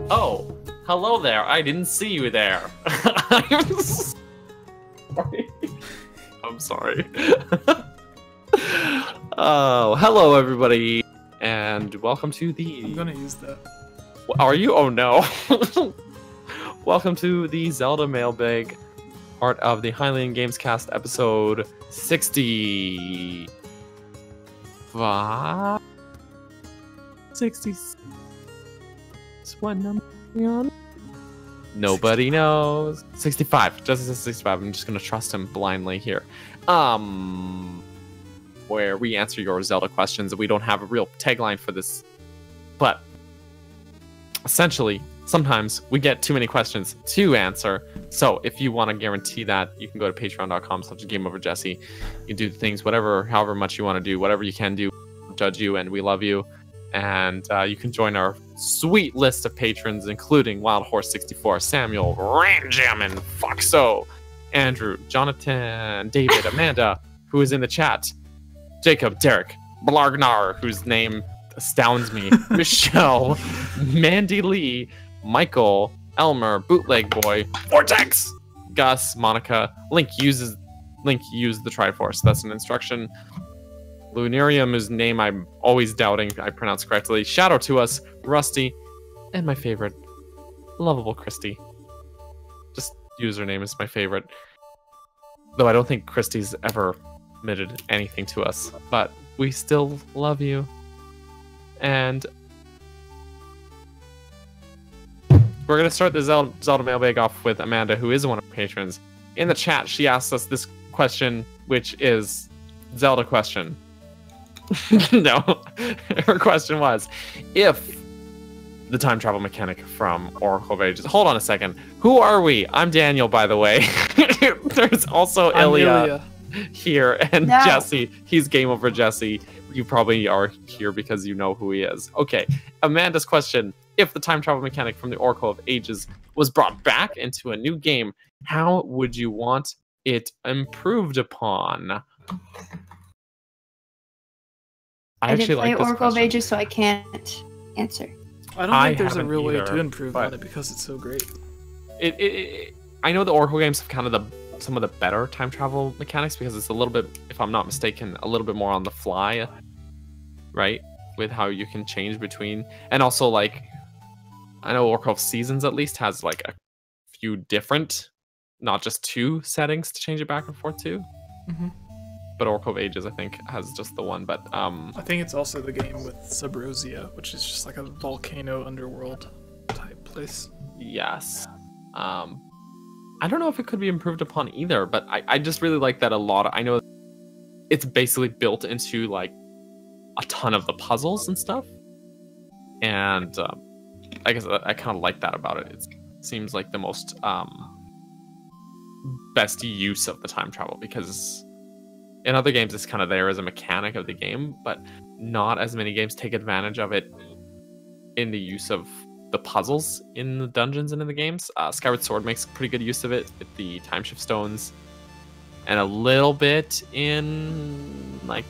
Oh, hello there. I didn't see you there. I'm sorry. I'm sorry. Oh, hello everybody, and welcome to the... I'm gonna use that. Are you? Oh no. Welcome to the Zelda Mailbag, part of the Highland Games Cast episode 65? 60? What number are we on? Nobody knows. 65. Just says 65. I'm just gonna trust him blindly here. Where we answer your Zelda questions. We don't have a real tagline for this, but essentially, sometimes we get too many questions to answer. So if you want to guarantee that, you can go to patreon.com/GameOverJesse. You do things, however much you want to do, whatever you can do. We'll judge you, and we love you. And you can join our sweet list of patrons, including Wild Horse 64, Samuel, Ranjamin, Foxo, Andrew, Jonathan, David, Amanda, who is in the chat, Jacob, Derek, Blargnar, whose name astounds me, Michelle, Mandy Lee, Michael, Elmer, Bootleg Boy, Vortex, Gus, Monica. Link used the Triforce. That's an instruction. Lunarium, whose name I'm always doubting I pronounce correctly. Shadow to us, Rusty, and my favorite, lovable Christy. Just username is my favorite. Though I don't think Christy's ever admitted anything to us, but we still love you. And we're going to start the Zelda Mailbag off with Amanda, who is one of our patrons. In the chat, she asked us this question, which is Zelda question. No, her question was, if the time travel mechanic from Oracle of Ages... Hold on a second. Who are we? I'm Daniel, by the way. There's also Ilya here, and no. Jesse. He's GameOverJesse. You probably are here because you know who he is. Okay, Amanda's question. If the time travel mechanic from the Oracle of Ages was brought back into a new game, how would you want it improved upon? I actually like this Oracle question. Of Ages, so I can't answer. I don't think there's a real way to improve on it because it's so great. I know the Oracle games have kind of some of the better time travel mechanics because it's a little bit, if I'm not mistaken, a little bit more on the fly, right? With how you can change between, and also like, I know Oracle of Seasons at least has like a few different, not just two settings to change it back and forth to. Mm-hmm. But Oracle of Ages, I think, has just the one. But I think it's also the game with Subrosia, which is just like a volcano underworld type place. Yes. I don't know if it could be improved upon either, but I just really like that a lot. I know it's basically built into like a ton of the puzzles and stuff. And I guess I kind of like that about it. It seems like the most best use of the time travel, because in other games it's kind of there as a mechanic of the game, but not as many games take advantage of it in the use of the puzzles in the dungeons and in the games. Skyward Sword makes pretty good use of it with the time shift stones, and a little bit in like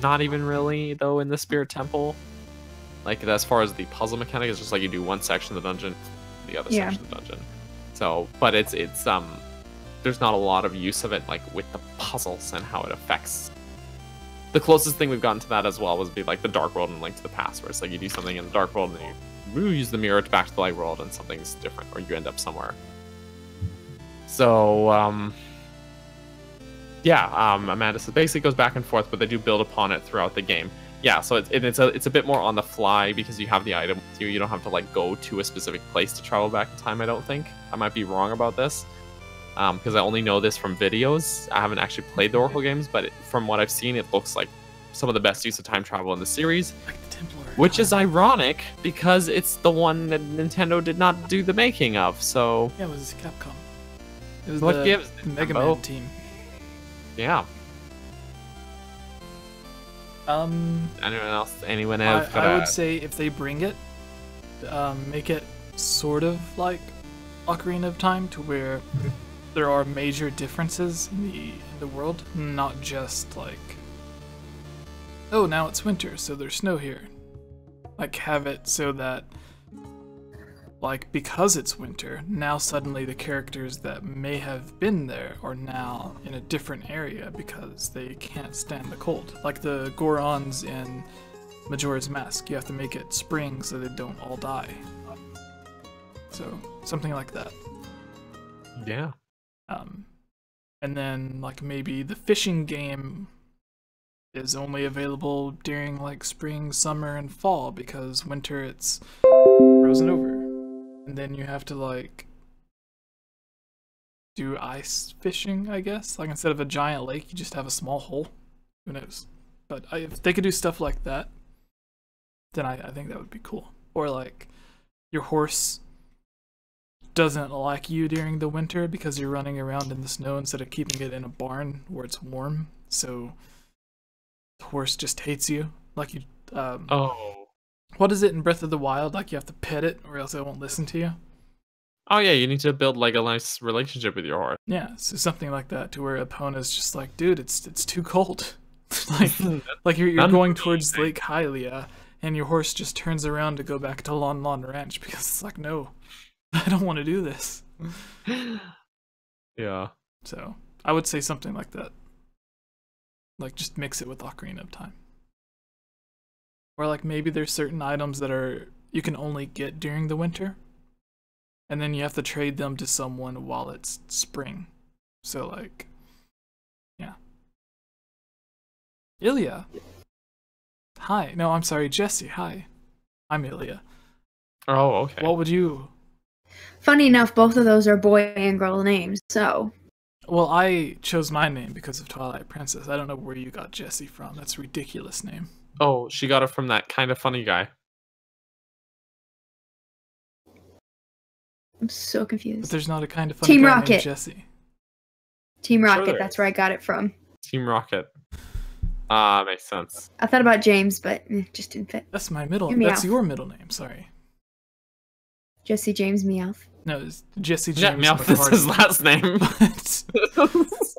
not even really though in the Spirit Temple. Like as far as the puzzle mechanic, it's just like you do one section of the dungeon, the other section of the dungeon. So, but it's there's not a lot of use of it like with the puzzles and how it affects. The closest thing we've gotten to that as well would be like the Dark World and Link to the Past, where it's like you do something in the Dark World and you use the mirror back to the Light World and something's different, or you end up somewhere. So, Amanda says basically goes back and forth, but they do build upon it throughout the game. Yeah, so it's a bit more on the fly because you have the item with you. You don't have to like go to a specific place to travel back in time, I don't think. I might be wrong about this. Because I only know this from videos. I haven't actually played the Oracle games, but from what I've seen, it looks like some of the best use of time travel in the series. Like the Templar. Which is ironic, because it's the one that Nintendo did not do the making of, so... Yeah, it was Capcom. It was what gives the Mega Man team. Yeah. Anyone else? I would say if they bring it, make it sort of like Ocarina of Time, to where there are major differences in the world, not just like, oh, now it's winter, so there's snow here. like have it so that like because it's winter, now suddenly the characters that may have been there are now in a different area because they can't stand the cold. Like the Gorons in Majora's Mask, you have to make it spring so they don't all die. So something like that. Yeah. And then like maybe the fishing game is only available during like spring, summer, and fall because winter it's frozen over. And then you have to like do ice fishing, I guess. Like instead of a giant lake, you just have a small hole. Who knows? But if they could do stuff like that, then I think that would be cool. Or like your horse doesn't like you during the winter because you're running around in the snow instead of keeping it in a barn where it's warm. So the horse just hates you. Like you what is it in Breath of the Wild? Like you have to pet it or else it won't listen to you? Oh yeah, you need to build like a nice relationship with your horse. Yeah, so something like that to where Epona's just like, dude, it's too cold. like you're going towards Lake Hylia and your horse just turns around to go back to Lon Lon Ranch because it's like, no, I don't want to do this. Yeah. So I would say something like that. Like just mix it with Ocarina of Time. Or like maybe there's certain items that you can only get during the winter. And then you have to trade them to someone while it's spring. So like, yeah. Ilya. Hi. No, I'm sorry, Jesse. Hi. I'm Ilya. Oh, okay. What would you... Funny enough, both of those are boy and girl names, so... Well, I chose my name because of Twilight Princess. I don't know where you got Jesse from. That's a ridiculous name. Oh, she got it from that kind of funny guy. I'm so confused. But there's not a kind of funny Team guy Rocket. named Jesse. Team Rocket, Sure. that's where I got it from. Team Rocket. Ah, makes sense. I thought about James, but it just didn't fit. That's my middle. Hear me That's out. your middle name. Sorry. Jesse James Meowth. No, it's Jesse Yeah, James Meowth is his last name.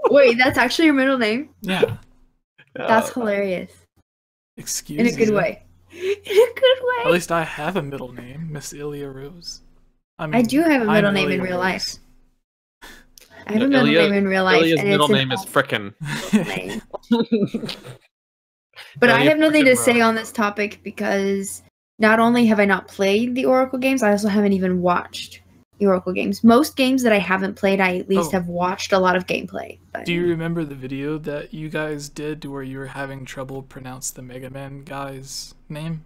Wait, that's actually your middle name? Yeah. That's hilarious. Excuse In a good you. way. In a good way. At least I have a middle name, Miss Ilya Rose. I do have a middle I'm name in Ilya real Rose. life. I have a middle name in real life. Ilya's and middle it's an name is Frickin'. name. But I have nothing to say on this topic because not only have I not played the Oracle games, I also haven't even watched the Oracle games. Most games that I haven't played, I at least have watched a lot of gameplay. But... Do you remember the video that you guys did where you were having trouble pronounce the Mega Man guy's name?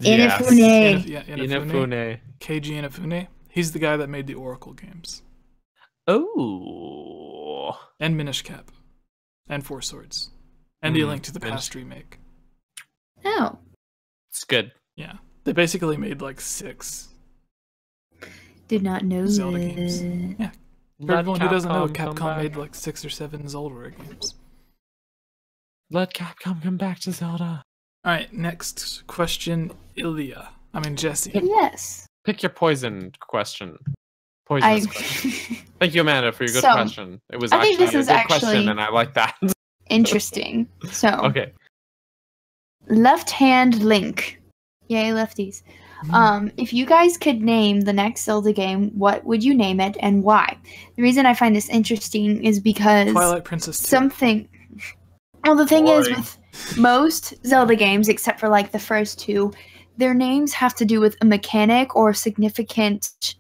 Inafune. Inafune. Keiji Inafune. He's the guy that made the Oracle games. Oh. And Minish Cap. And Four Swords. And the Link to the Past remake. Oh. It's good. Yeah. They basically made like 6 Did not know Zelda this. games. Yeah. For everyone who doesn't know, Capcom made like 6 or 7 Zelda games. Let Capcom come back to Zelda. Alright, next question, Ilya. I mean, Jesse. Yes. Pick your poison question. Poisonous question. Thank you, Amanda, for your good question. It was actually a good question, and I like that. Interesting. So, okay. Left hand Link. Yay, lefties. If you guys could name the next Zelda game, what would you name it and why? The reason I find this interesting is because Twilight Princess 2. something. Well, the thing is, with most Zelda games, except for like the first 2, their names have to do with a mechanic or significant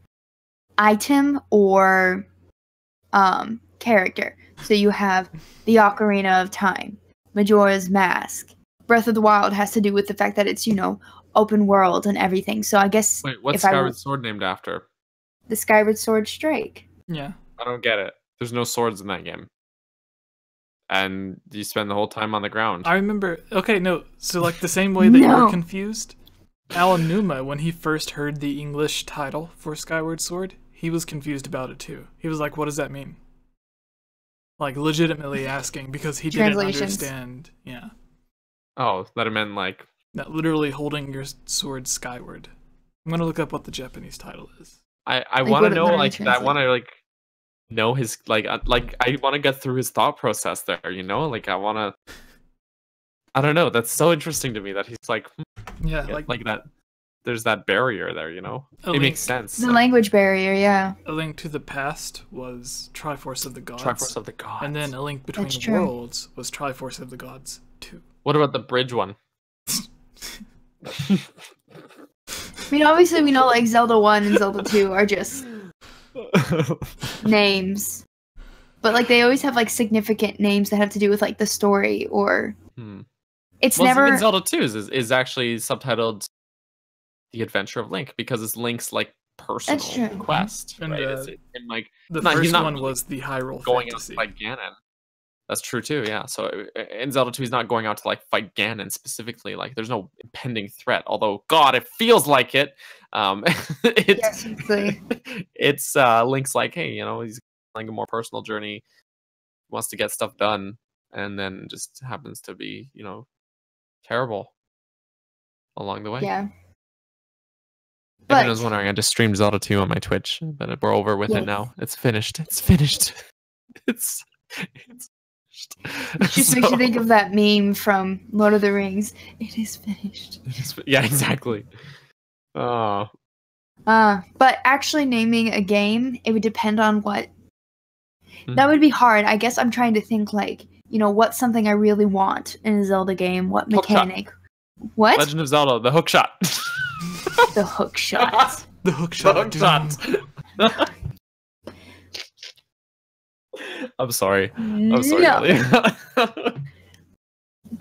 item or character. So you have the Ocarina of Time, Majora's Mask. Breath of the Wild has to do with the fact that it's, open world and everything. So I guess... Wait, what's Skyward Sword named after? The Skyward Sword Strike. Yeah. I don't get it. There's no swords in that game. And you spend the whole time on the ground. I remember... Okay, no. So like the same way that you were confused, Alan Numa, when he first heard the English title for Skyward Sword, he was confused about it too. He was like, what does that mean? Like legitimately asking because he didn't understand. Yeah. Oh, that it meant like... That literally holding your sword skyward. I'm gonna look up what the Japanese title is. I want to know, like, I want to, like, know his, like I want to get through his thought process there, Like, I want to... I don't know, that's so interesting to me that he's like, Yeah, like that. There's that barrier there, you know. A It Link- makes sense. The language barrier, yeah. A Link to the Past was Triforce of the Gods. Triforce of the Gods. And then A Link Between That's the true. Worlds was Triforce of the Gods 2. What about the bridge one? I mean, obviously we know like Zelda 1 and Zelda 2 are just names. But like they always have like significant names that have to do with like the story or it's well, never even Zelda 2 is actually subtitled The Adventure of Link because it's Link's like That's personal true. quest. And, right? And like The he's first not one really was the Hyrule going Fantasy. out to fight Ganon. That's true too, yeah. So in Zelda 2, he's not going out to like fight Ganon specifically. Like there's no impending threat. Although, God, it feels like it. Yes, exactly. It's Link's like, hey, you know, he's like a more personal journey, wants to get stuff done, and then just happens to be, you know, terrible along the way. Yeah. If anyone But was wondering, I just streamed Zelda 2 on my Twitch, but we're over with Yes. it now. It's finished. It's finished. It's finished. it just makes you think of that meme from Lord of the Rings. It is finished. Yeah, exactly. Oh, But actually naming a game, it would depend on what. Hmm. That would be hard. I guess I'm trying to think like, you know, what's something I really want in a Zelda game? What Hook shot. mechanic? What? Legend of Zelda, the hook shot. The hook shot. The hook shot. The hook shot. I'm sorry. I'm sorry, No. Ellie.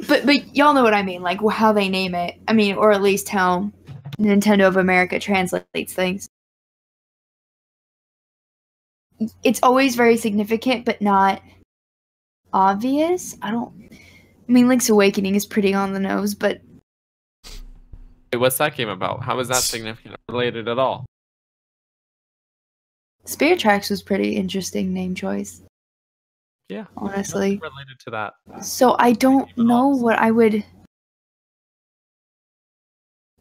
But y'all know what I mean, like how they name it. I mean, or at least how Nintendo of America translates things. It's always very significant, but not obvious. I mean, Link's Awakening is pretty on the nose, but Wait, what's that game about? How is that significant or related at all? Spirit Tracks was pretty interesting name choice. Yeah. Honestly. Nothing related to that. So I don't know what I would.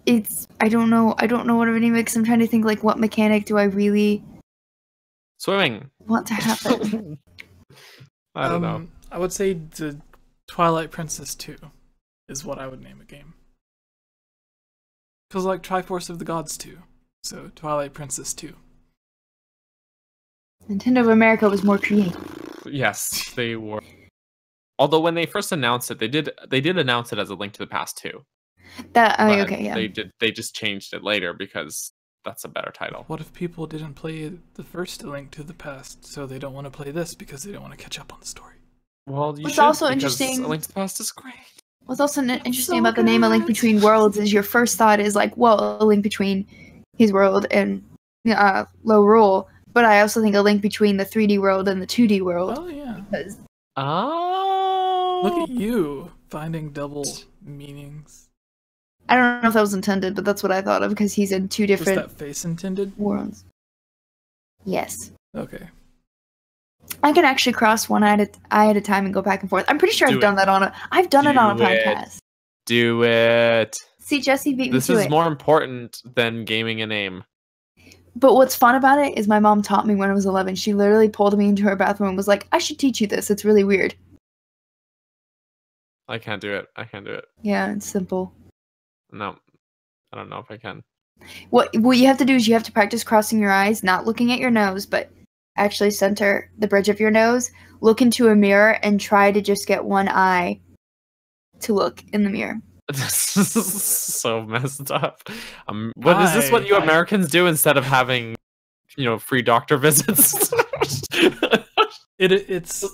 I don't know what I would name it because I'm trying to think like what mechanic do I really Swimming. want to happen. I don't know. I would say the Twilight Princess 2 is what I would name a game. Because like Triforce of the Gods 2. So Twilight Princess 2. Nintendo of America was more creative. Yes, they were. Although when they first announced it, they did announce it as a Link to the Past 2. That But okay, yeah. They just changed it later because that's a better title. What if people didn't play the first A Link to the Past, so they don't want to play this because they don't want to catch up on the story? Well, you What's should, also because interesting- A Link to the Past is great. What's also interesting So about the name A Link good. Between Worlds is your first thought is like, well, a link between his world and Low Rule. But I also think a link between the 3D world and the 2D world. Oh yeah. Because Oh, Look at you finding double meanings. I don't know if that was intended, but that's what I thought of because he's in two Was different that face intended? worlds. Yes. Okay. I can actually cross one eye at a time and go back and forth. I'm pretty sure Do I've done that on I've done it on a Do it. podcast. Do it. See, Jesse beat me This to is it. more important than gaming a name. But what's fun about it is my mom taught me when I was 11. She literally pulled me into her bathroom and was like, I should teach you this. It's really weird. I can't do it. I can't do it. Yeah, it's simple. No, I don't know if I can. What you have to do is you have to practice crossing your eyes, not looking at your nose, but actually center the bridge of your nose, look into a mirror, and try to just get one eye to look in the mirror. This is so messed up. What is this? What you Americans do instead of having, free doctor visits? It's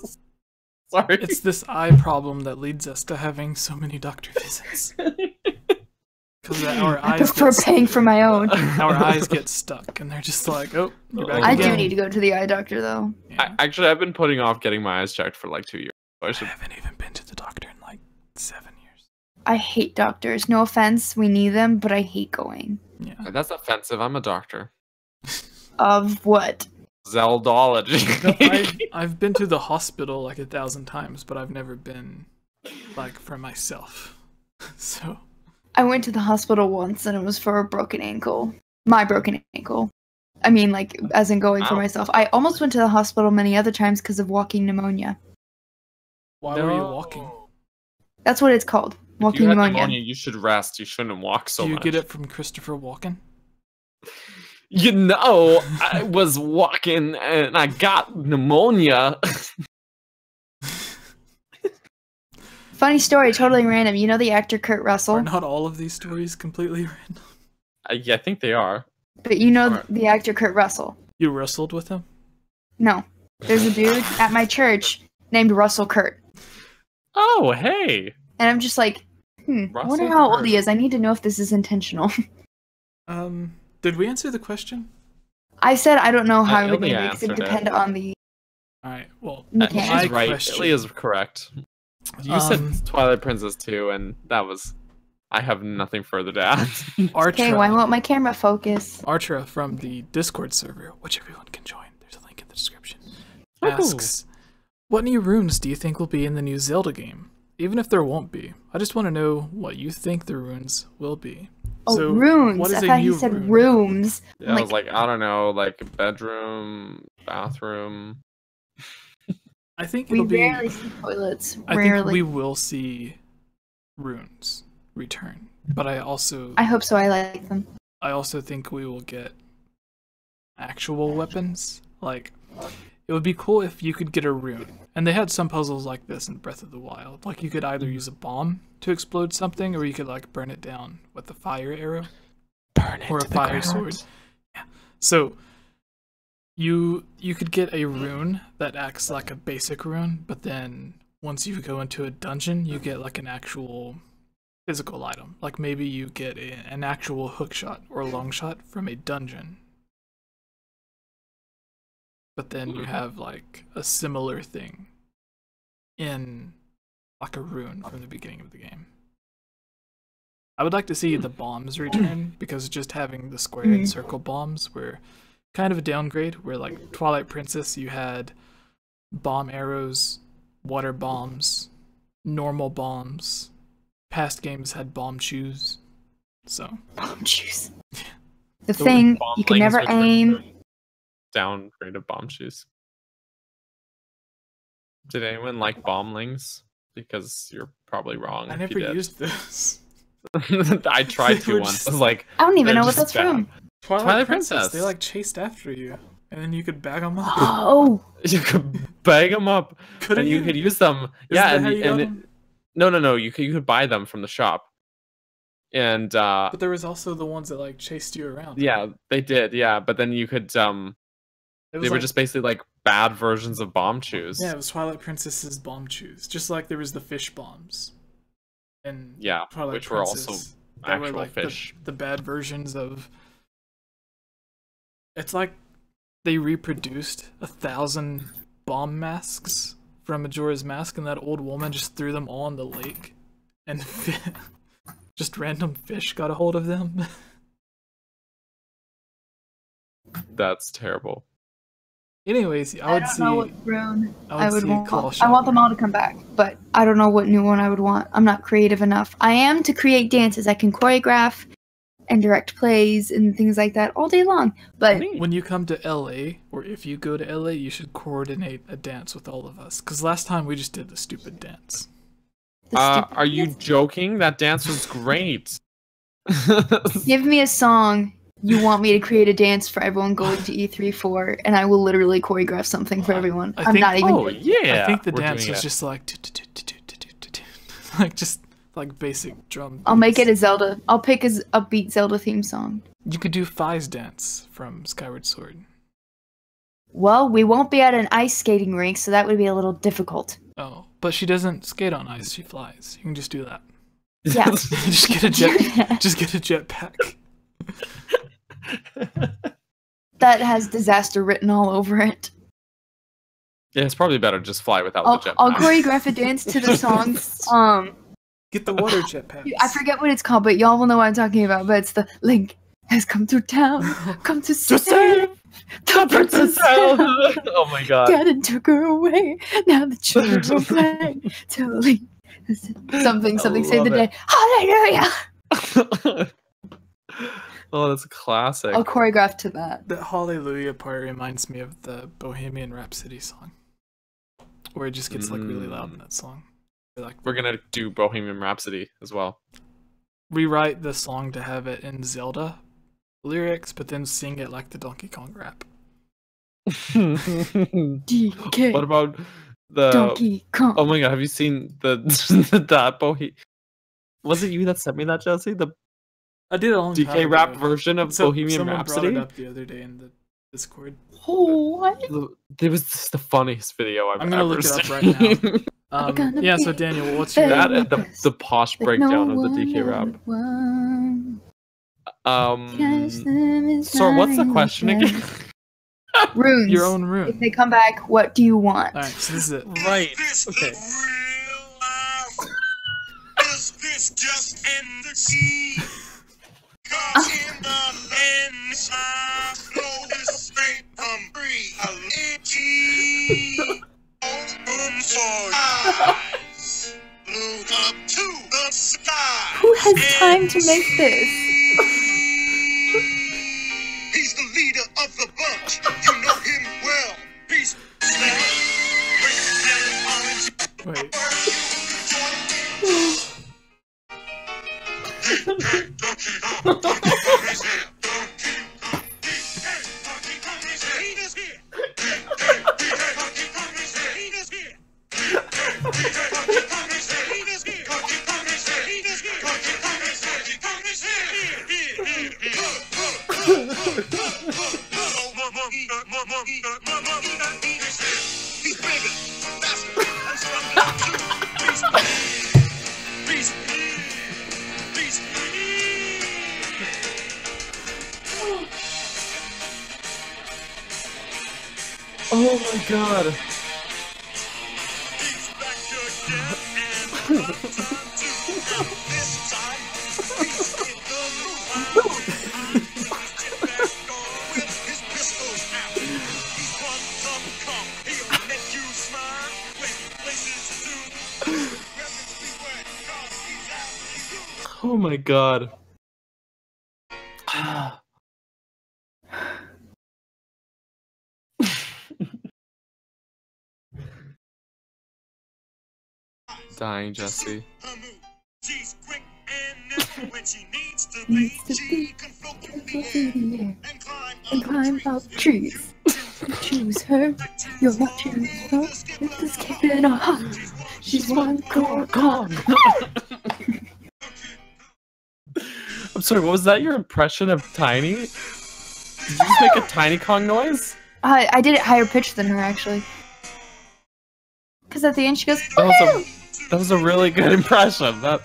Sorry. it's this eye problem that leads us to having so many doctor visits. Because our I eyes prefer get paying for my own. our eyes get stuck, and they're just like, oh, you're back I again. do need to go to the eye doctor though. Yeah. Actually, I've been putting off getting my eyes checked for like 2 years. So I I should. haven't even been to the doctor in like 7 years. I hate doctors. No offense, we need them, but I hate going. Yeah. That's offensive. I'm a doctor. Of what? Zeldology. I've been to the hospital like 1,000 times, but I've never been like for myself. So I went to the hospital once and it was for a broken ankle. My broken ankle. I mean, like, as in going for Wow. myself. I almost went to the hospital many other times because of walking pneumonia. why were you walking? That's what it's called. If you Walking had pneumonia. pneumonia, you should rest. You shouldn't walk so Do you much. get it from Christopher Walken? You know, I was walking and I got pneumonia. Funny story, totally random. You know the actor Kurt Russell? Are not all of these stories completely random? Yeah, I think they are. But you know Alright. the actor Kurt Russell? You wrestled with him? No. There's a dude at my church named Russell Kurt. Oh, hey. And I'm just like, I wonder Russell how old Kurt. he is. I need to know if this is intentional. Did we answer the question? I said I don't know how I would Ilya name it because it answered it. depend on the Alright, well, mechanics. my She's right. question- Ilya is correct. You said Twilight Princess too, and that was... I have nothing further to add. Okay, why won't my camera focus? Artra from the Discord server, which everyone can join. There's a link in the description. Oh. Asks, what new runes do you think will be in the new Zelda game? Even if there won't be, I just want to know what you think the runes will be. Oh, So, runes. what is I a thought he new said rune? rooms. Yeah, I was like, I don't know, like a bedroom, bathroom. I think We it'll be. rarely see toilets. I think Rarely. we will see runes return, but I I hope so. I like them. also think we will get actual weapons. Like, it would be cool if you could get a rune. And they had some puzzles like this in Breath of the Wild. Like, you could either use a bomb to explode something, or you could, like, burn it down with a fire arrow. Burn it Or a to the fire ground. sword. Yeah. So, you could get a rune that acts like a basic rune, but then once you go into a dungeon, you get, like, an actual physical item. Like, maybe you get an actual hook shot or long shot from a dungeon. But then you have, like, a similar thing in, like, a rune from the beginning of the game. I would like to see the bombs return, because just having the square and circle bombs were kind of a downgrade, where, like, Twilight Princess, you had bomb arrows, water bombs, normal bombs. Past games had bomb shoes. So, Bomb juice. The So thing, Bomb you can lings never are the aim. Downgrade of bomb shoes. Did anyone like bomblings? Because you're probably wrong. I if never you did. used this. I tried They were to once. just- I was like, I don't even they're know what just that's from. Twilight Princess. Princess, they, like, chased after you. And then you could bag them up. Oh, you could bag them up, Couldn't and you could use them. Yeah, that and, how you got and them? no, you could buy them from the shop. And But there was also the ones that, like, chased you around. yeah, they did. Yeah, but then you could It they was were like- just basically like bad versions of bomb shoes. Yeah, it was Twilight Princess's bomb shoes. Just like there was the fish bombs. And Yeah, Twilight which were also Princess, they were actual like fish. The bad versions of. It's like they reproduced 1,000 bomb masks from Majora's Mask, and that old woman just threw them all in the lake, and just random fish got a hold of them. That's terrible. Anyways, I I would don't see. know what rune I I would would see want. Claw I want them Shopper. all to come back, but I don't know what new one I would want. I'm not creative enough. I am to create dances. I can choreograph and direct plays and things like that all day long. But When you come to LA, or if you go to LA, you should coordinate a dance with all of us. Because last time we just did the stupid dance. the stupid Are you dance- joking? That dance was great. give me a song you want me to create a dance for everyone going to E3 for, and I will literally choreograph something for everyone. I I'm think- not even. Oh yeah. I think the we're dance doing was it. just like, like just like basic drum. I'll make it beats. a Zelda. I'll pick a upbeat Zelda theme song. You could do Fi's dance from Skyward Sword. Well, we won't be at an ice skating rink, so that would be a little difficult. Oh, but she doesn't skate on ice; she flies. You can just do that. Yeah. just get a jet. Just get a jetpack. That has disaster written all over it. Yeah, it's probably better to just fly without the jetpack. I'll choreograph a dance to the song. Get the water jetpack. I forget what it's called, but y'all will know what I'm talking about. But it's the Link has come to town, come to save the princess. Oh my god. God and took her away. Now the children will play till Link. Something, save the love day. Hallelujah! Oh, that's a classic. I'll choreograph to that. The Hallelujah part reminds me of the Bohemian Rhapsody song, where it just gets like really loud in that song. Like, We're gonna do Bohemian Rhapsody as well. rewrite the song to have it in Zelda lyrics, but then sing it like the Donkey Kong rap. DK. What about the Donkey Kong. Oh my god, have you seen the that Was it you that sent me that, Jesse? The I did it a long time DK rap ago. version of Bohemian Someone Rhapsody? brought it up the other day in the Discord. Oh, what? It was just the funniest video I've I'm gonna ever look it up seen. right now. Gonna Yeah, so be Daniel, what's your That and the posh But breakdown no of the DK rap. one catch them is So what's the mine question again? Runes. your own If rune? they come back, what do you want? Alright, so this is it. Right. Okay. Is this just in the sea? Cause in the land I flow this straight from free. Open for eyes. Look up to the sky. Who has time to make this? He's the leader of the bunch. You know him well. He's Wait. He's bigger, faster, and stronger too. Oh my god. He's back again and this time he's in the mood. He's back on with his pistols out. He's one tough cop. He'll make you smile when places do. Weapons beware, 'cause he's out to you. Oh my god. Dying, Jesse. Her move. She's quick and nimble when she needs to be. She can float through the air and climb up trees. Choose her. You're not choose her. With this kick in her heart. She's one core con. I'm sorry, what was that your impression of Tiny? Did you just make a Tiny Kong noise? I did it higher pitched than her, actually. Because at the end she goes, That was a really good impression. That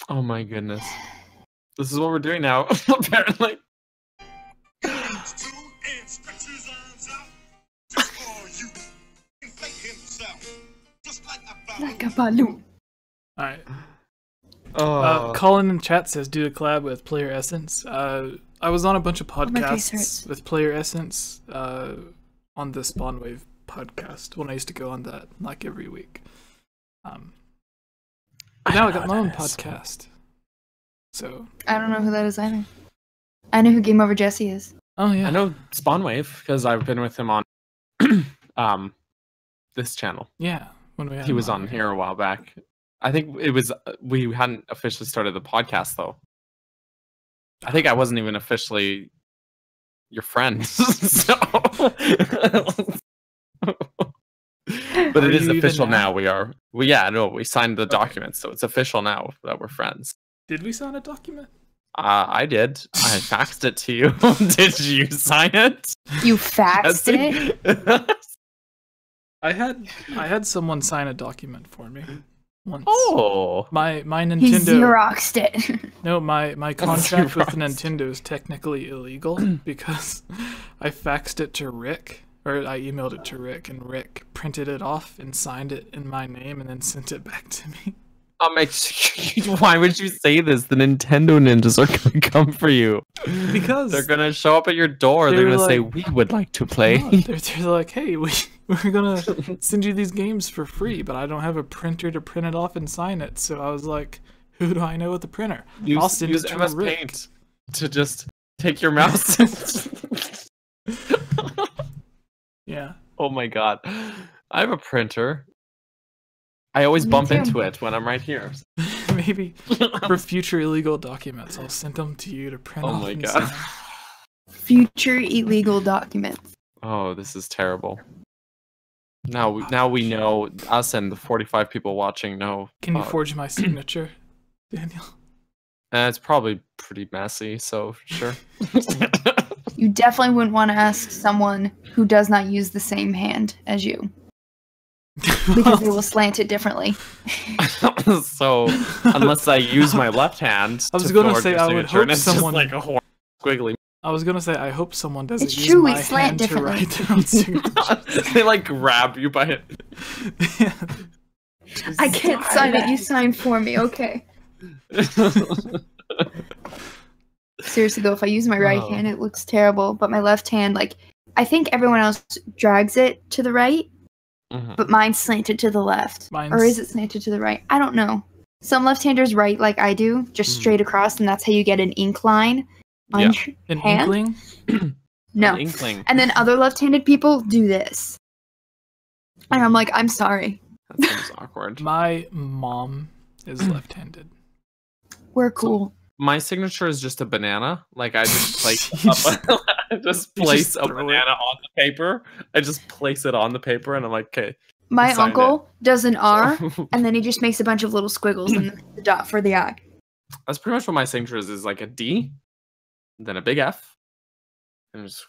Oh my goodness. This is what we're doing now, apparently. like a balloon. Alright. Oh. Colin in chat says do a collab with Player Essence. I was on a bunch of my face podcasts hurts. with Player Essence on the Spawn Wave podcast when I used to go on that like every week. Now I got my own podcast. So I don't know who that is either. I know who GameOverJesse is. oh yeah. I know Spawnwave because I've been with him on this channel. Yeah. When we had He him was on here a while back. I think it was we hadn't officially started the podcast though. I think I wasn't even officially your friend. So but Are it is you even official now? now. We signed the documents, so it's official now that we're friends. Did we sign a document? I did. I faxed it to you. Did you sign it? You faxed it? I had someone sign a document for me once. Oh. My He Nintendo Xeroxed it. No, my contract with Xeroxed. Nintendo is technically illegal because I faxed it to Rick, or I emailed it to Rick, and Rick printed it off and signed it in my name and then sent it back to me. Why would you say this? The Nintendo ninjas are gonna come for you. Because They're gonna show up at your door. They're They're gonna say, like- "We would like to play." No, they're like, hey, we're gonna send you these games for free, but I don't have a printer to print it off and sign it. So I was like, who do I know with a printer? I'll send use it to MS Rick. Paint to just take your mouse. Yeah. Oh my god. I have a printer. I always Me bump too. into it when I'm right here. Maybe for future illegal documents, I'll send them to you to print Oh off my and god. sign. Future illegal documents. Oh, this is terrible. Now we know, us and the 45 people watching know. Can you forge my signature, Daniel? It's probably pretty messy, so sure. You definitely wouldn't want to ask someone who does not use the same hand as you, because they will slant it differently. So unless I use my left hand, I was to gonna forge say, your I would signature, and hope it's just someone- like a horrible squiggly. I was gonna say, I hope someone doesn't It's use true, we my slant hand to differently. write their own signature. They like grab you by it. I can't sign it. You sign for me, okay? Seriously though, if I use my right Oh. hand, it looks terrible. But my left hand, like, I think everyone else drags it to the right, Mhm. but mine's slanted to the left. Or Mine's- is it slanted to the right? I don't know. Some left-handers write like I do, just straight across, and that's how you get an ink line on Yeah. your An hand. inkling? No. An inkling. And then other left-handed people do this. And I'm like, I'm sorry. That seems awkward. My mom is left-handed. We're cool. My signature is just a banana. Like I just place, I just You place just a throw it. banana on the paper. I just place it on the paper, and I'm like, okay. My signed uncle does an R, So- and then he just makes a bunch of little squiggles and the dot for the I. That's pretty much what my signature is like a D, then a big F, and just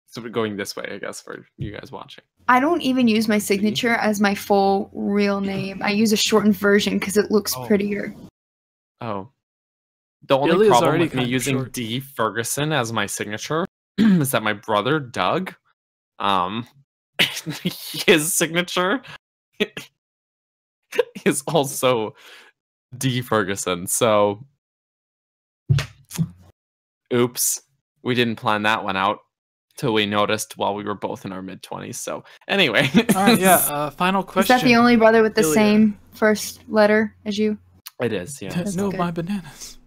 so we're going this way, I guess, for you guys watching. I don't even use my signature as my full real name. I use a shortened version because it looks Oh. prettier. Oh. The only Billy is problem already with me kind of using short. D Ferguson as my signature is that my brother Doug, his signature is also D Ferguson. So, oops, we didn't plan that one out till we noticed while we were both in our mid-20s. So, anyway, All right, yeah. Final Is question. that the only brother with the Ilya. same first letter as you? it is. Yeah. No, good. my bananas.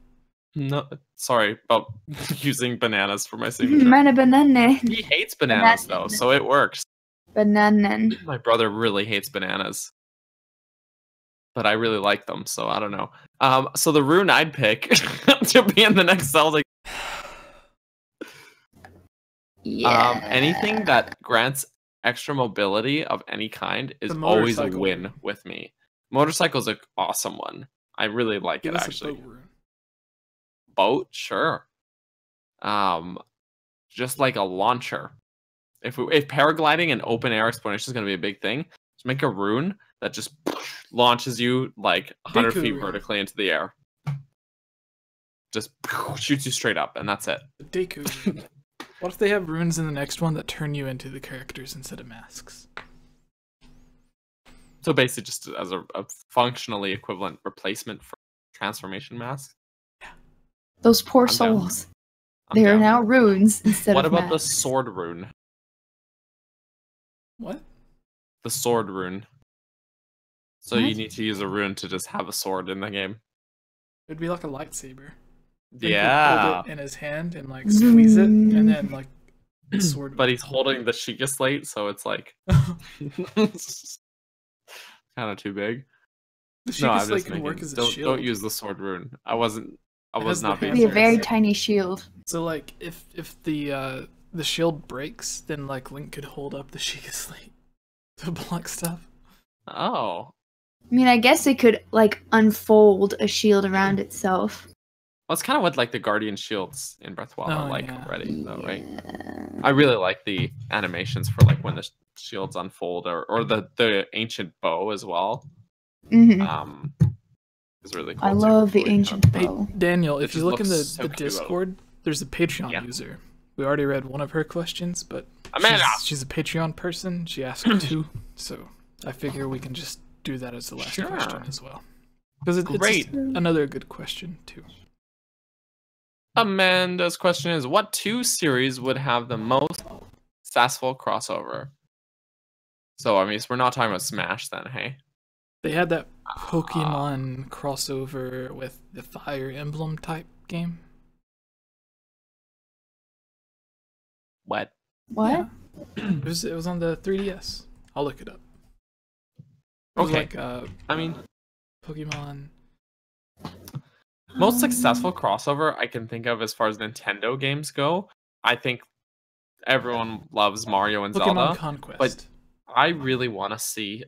No, sorry about using bananas for my signature. Mana banana. He hates bananas though, Banana. so it works. Bananan. My brother really hates bananas, but I really like them, so I don't know. So the rune I'd pick to be in the next Zelda, Yeah. anything that grants extra mobility of any kind is The always a motorcycle win rune. with me. Motorcycle's an awesome one. I really like Give it us actually. a boat rune. Boat, sure. Just like a launcher. If paragliding and open air exploration is going to be a big thing, just make a rune that just launches you like 100 Deku feet rune. vertically into the air. Just shoots you straight up, and that's it. The Deku rune. What if they have runes in the next one that turn you into the characters instead of masks? So basically, just as a functionally equivalent replacement for transformation mask. Those poor I'm down. souls. I'm They are down. now runes instead What of about the masks. sword rune? What? The sword rune. So you What? need to use a rune to just have a sword in the game. It'd be like a lightsaber. Then he'd Yeah. hold it in his hand and like squeeze it, and then like the sword. But he's holding the Sheikah slate, so it's like kind of too big. The No, Sheikah I'm slate just can work making. as a Don't shield. use the sword rune. I was It not has the being It'd be a hands. very serious. tiny shield. So like if the shield breaks, then like Link could hold up the Sheikah slate to block stuff. Oh, I mean, I guess it could like unfold a shield around itself. well, it's kind of what like the Guardian shields in Breath of the Wild Oh, are like yeah. already, though, right? Yeah. I really like the animations for like when the shields unfold, or the ancient bow as well. Mhm. Is really cool. I too. love the Really ancient Hey bow. Daniel, It if you just look in the, looks so the cute. Discord, there's a Patreon Yeah. user. We already read one of her questions, but Amanda! she's a Patreon person. She asked two, so I figure we can just do that as the last Sure. question as well. Because it's Great. just another good question too. Amanda's question is: what two series would have the most successful crossover. So I mean, we're not talking about Smash then, hey? They had that Pokemon crossover with the Fire Emblem type game. What? What? Yeah. It was on the 3DS. I'll look it up. It was Okay. like I mean, Pokemon. most successful crossover I can think of as far as Nintendo games go, I think everyone loves Mario and Pokemon Zelda. Conquest. But I really want to see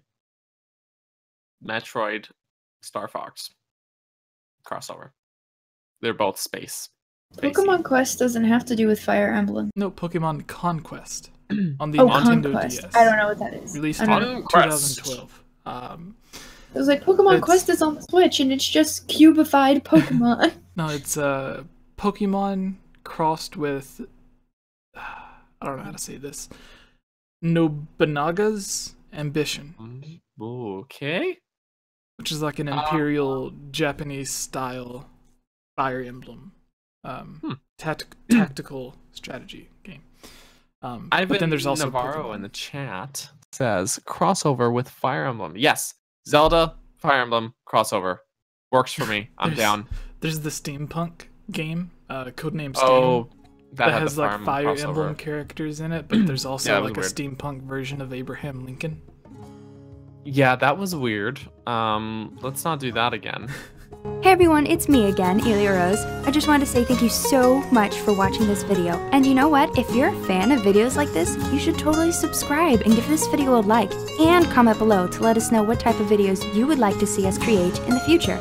Metroid Star Fox crossover. They're both space. Pokemon Quest doesn't have to do with Fire Emblem. No, Pokemon Conquest on the Oh, Nintendo Conquest. DS. I don't know what that is. Released I in don't know. Conquest. 2012. It was like Pokemon It's- Quest is on the Switch and it's just cubified Pokemon. No, it's Pokemon crossed with I don't know how to say this. Nobunaga's Ambition, Okay. which is like an imperial Japanese style Fire Emblem tactical strategy game. But then there's also Navarro Pokemon. in the chat says crossover with Fire Emblem. Yes, Zelda Fire Emblem crossover works for me. I'm There's- down. There's the steampunk game, codename Steam, Oh, that had has the like Fire crossover. Emblem characters in it, but there's also Yeah, it was like a weird. steampunk version of Abraham Lincoln. Yeah, that was weird. Let's not do that again. Hey everyone, it's me again, Elia Rose. I just wanted to say thank you so much for watching this video. And you know what? If you're a fan of videos like this, you should totally subscribe and give this video a like. And comment below to let us know what type of videos you would like to see us create in the future.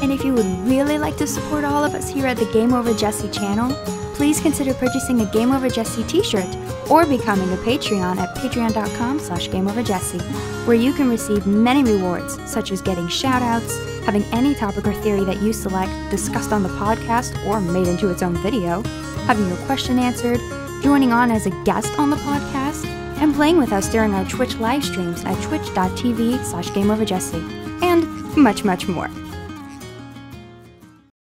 And if you would really like to support all of us here at the GameOverJesse channel, please consider purchasing a GameOverJesse t-shirt or becoming a Patreon at patreon.com/GameOverJesse, where you can receive many rewards, such as getting shoutouts, having any topic or theory that you select discussed on the podcast or made into its own video, having your question answered, joining on as a guest on the podcast, and playing with us during our Twitch live streams at twitch.tv/GameOverJesse, and much, much more.